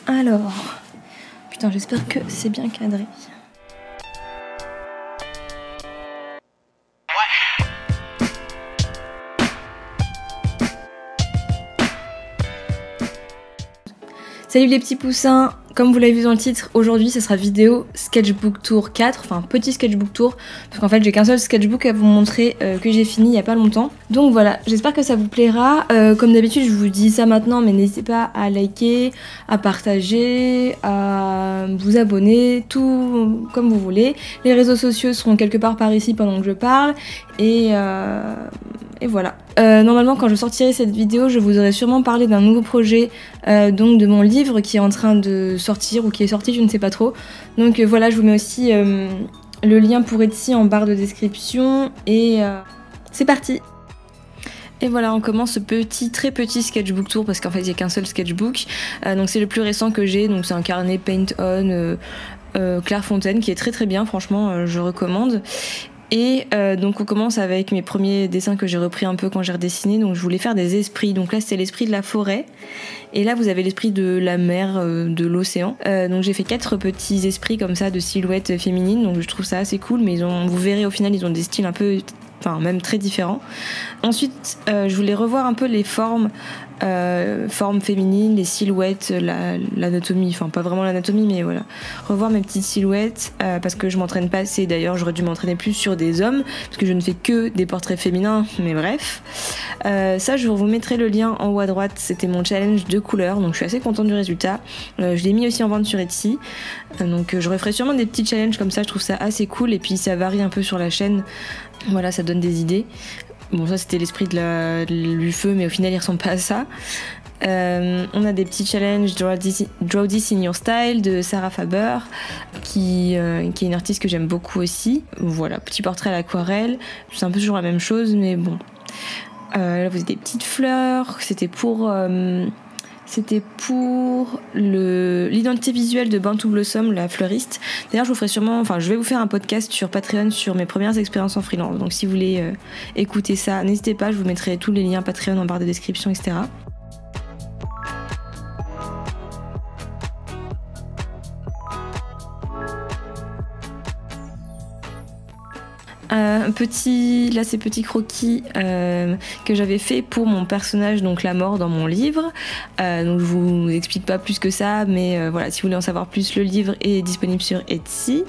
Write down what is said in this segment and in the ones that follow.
Alors, putain, j'espère que c'est bien cadré. Salut les petits poussins, comme vous l'avez vu dans le titre, aujourd'hui ça sera vidéo sketchbook tour 4, enfin petit sketchbook tour, parce qu'en fait j'ai qu'un seul sketchbook à vous montrer que j'ai fini il y a pas longtemps. Donc voilà, j'espère que ça vous plaira. Comme d'habitude je vous dis ça maintenant, mais n'hésitez pas à liker, à partager, à vous abonner, tout comme vous voulez. Les réseaux sociaux seront quelque part par ici pendant que je parle, et voilà. Normalement quand je sortirai cette vidéo, je vous aurai sûrement parlé d'un nouveau projet, donc de mon livre qui est en train de sortir ou qui est sorti, je ne sais pas trop. Donc voilà, je vous mets aussi le lien pour Etsy en barre de description, et c'est parti. Et voilà, on commence ce très petit sketchbook tour, parce qu'en fait il n'y a qu'un seul sketchbook, donc c'est le plus récent que j'ai, donc c'est un carnet Paint On Clairefontaine qui est très très bien, franchement je recommande. Et donc on commence avec mes premiers dessins que j'ai repris un peu quand j'ai redessiné. Donc je voulais faire des esprits. Donc là c'est l'esprit de la forêt. Et là vous avez l'esprit de la mer, de l'océan. Donc j'ai fait 4 petits esprits comme ça de silhouettes féminines. Donc je trouve ça assez cool. Mais vous verrez au final ils ont des styles un peu, enfin même très différents. Ensuite je voulais revoir un peu les formes féminines, les silhouettes, l'anatomie, enfin pas vraiment l'anatomie, mais voilà, revoir mes petites silhouettes, parce que je m'entraîne pas assez. D'ailleurs j'aurais dû m'entraîner plus sur des hommes, parce que je ne fais que des portraits féminins, mais bref. Ça je vous mettrai le lien en haut à droite, c'était mon challenge de couleurs, donc je suis assez contente du résultat. Je l'ai mis aussi en vente sur Etsy, donc je referai sûrement des petits challenges comme ça, je trouve ça assez cool, et puis ça varie un peu sur la chaîne, voilà, ça donne des idées. Bon, ça c'était l'esprit du feu, mais au final il ressemble pas à ça. On a des petits challenges Draw This in Your Style de Sarah Faber, qui est une artiste que j'aime beaucoup aussi. Voilà, petit portrait à l'aquarelle, c'est un peu toujours la même chose, mais bon. Là vous avez des petites fleurs, c'était pour l'identité visuelle de Born to Blossom, la fleuriste. D'ailleurs, je vais vous faire un podcast sur Patreon sur mes premières expériences en freelance. Donc si vous voulez écouter ça, n'hésitez pas, je vous mettrai tous les liens Patreon en barre de description, etc. Là c'est petit croquis que j'avais fait pour mon personnage, donc la mort dans mon livre. Donc je vous explique pas plus que ça, mais voilà, si vous voulez en savoir plus, le livre est disponible sur Etsy.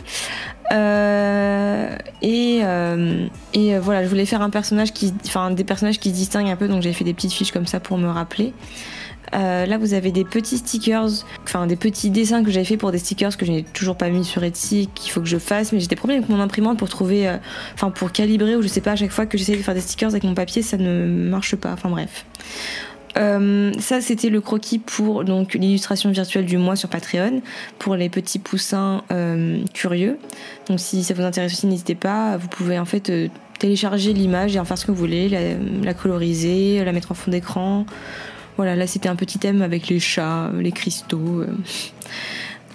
Voilà, je voulais faire des personnages qui se distinguent un peu, donc j'ai fait des petites fiches comme ça pour me rappeler. Là vous avez des petits stickers, enfin des petits dessins que j'avais fait pour des stickers que je n'ai toujours pas mis sur Etsy, qu'il faut que je fasse, mais j'ai des problèmes avec mon imprimante pour trouver, pour calibrer, ou je sais pas, à chaque fois que j'essaie de faire des stickers avec mon papier ça ne marche pas, enfin bref. Ça c'était le croquis pour donc l'illustration virtuelle du mois sur Patreon pour les petits poussins curieux. Donc si ça vous intéresse aussi, n'hésitez pas, vous pouvez en fait télécharger l'image et en faire ce que vous voulez, la coloriser, la mettre en fond d'écran. Voilà, là c'était un petit thème avec les chats, les cristaux.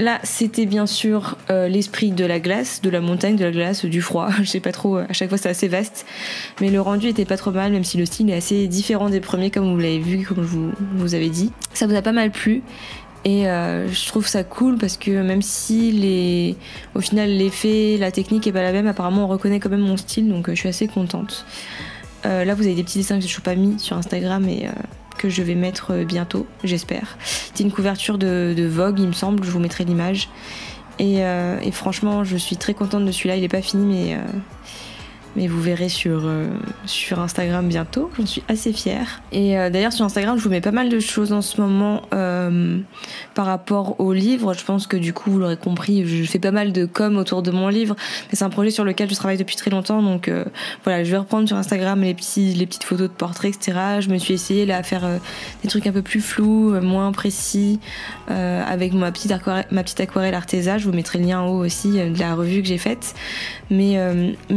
Là c'était bien sûr l'esprit de la glace, de la montagne, de la glace, du froid. Je sais pas trop, à chaque fois c'est assez vaste. Mais le rendu était pas trop mal, même si le style est assez différent des premiers, comme vous l'avez vu, comme je vous avais dit. Ça vous a pas mal plu. Et je trouve ça cool parce que même si au final l'effet, la technique est pas la même, apparemment on reconnaît quand même mon style, donc je suis assez contente. Là vous avez des petits dessins que j'ai toujours pas mis sur Instagram et que je vais mettre bientôt, j'espère. C'est une couverture de Vogue, il me semble, je vous mettrai l'image. Et franchement, je suis très contente de celui-là, il est pas fini, mais vous verrez sur Instagram bientôt, j'en suis assez fière. Et d'ailleurs sur Instagram je vous mets pas mal de choses en ce moment par rapport au livre. Je pense que du coup vous l'aurez compris, je fais pas mal de com autour de mon livre, mais c'est un projet sur lequel je travaille depuis très longtemps, donc voilà, je vais reprendre sur Instagram les petites photos de portraits, etc. Je me suis essayée là à faire des trucs un peu plus flous, moins précis, avec ma petite aquarelle Arteza. Je vous mettrai le lien en haut aussi de la revue que j'ai faite, mais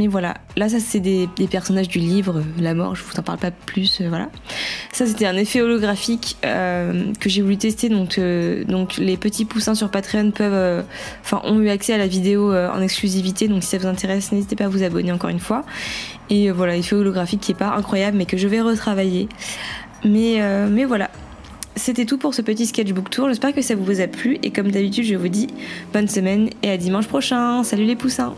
voilà. Là ça c'est des personnages du livre, la mort, je vous en parle pas plus, voilà. Ça c'était un effet holographique que j'ai voulu tester, donc les petits poussins sur Patreon ont eu accès à la vidéo en exclusivité, donc si ça vous intéresse n'hésitez pas à vous abonner encore une fois. Et voilà, effet holographique qui est pas incroyable mais que je vais retravailler. Mais voilà. c'était tout pour ce petit sketchbook tour. J'espère que ça vous a plu et comme d'habitude je vous dis bonne semaine et à dimanche prochain. Salut les poussins.